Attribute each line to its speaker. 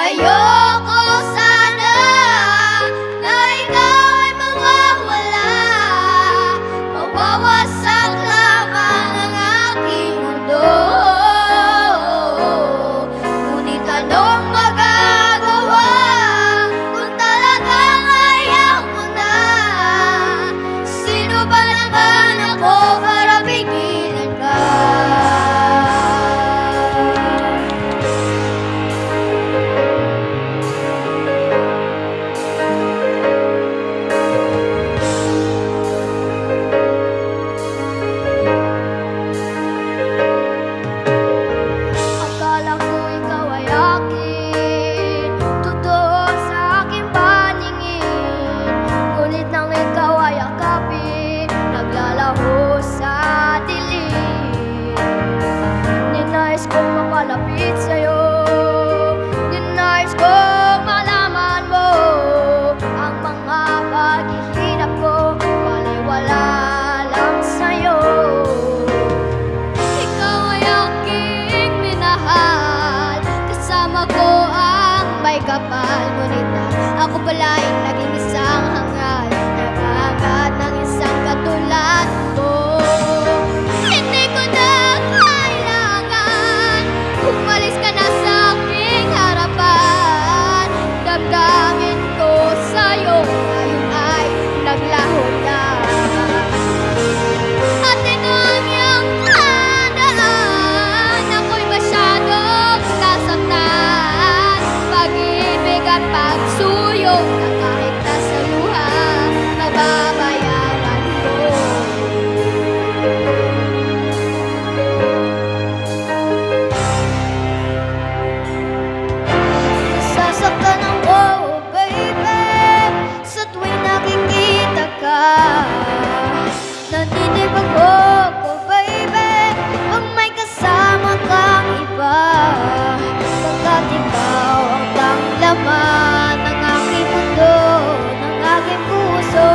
Speaker 1: Ayoko sana na ikaw ay mawawala, mawawasak lamang ang aking mundo. Ngunit anong magagawa kung talagang ayaw mo na? Sino ba naman ako para pigilan ka? Malapit sa'yo, dinais kong malaman mo ang mga paghihirap ko, baliwala lang sa'yo. Ikaw ay aking minahal, kasama ko ang may kapal, ngunit ako pala'y naging isang hangal, naghahangat ng isang katulad mo. Umalis ka na sa aking harapan, damdamin ko sa'yo ngayon ay naglaho na. At ito ang iyong tandaan, ako'y masyadong nasaktan, pag-ibig at pagsuyo na kahit nasa luha, mababayaran ko. Nasasaktan ako, baby, sa tuwing nakikita ka. Nanitibag ako, baby, pag may kasama kang iba. Pagkat ikaw ang tanglaman ng aking mundo, ng aking puso.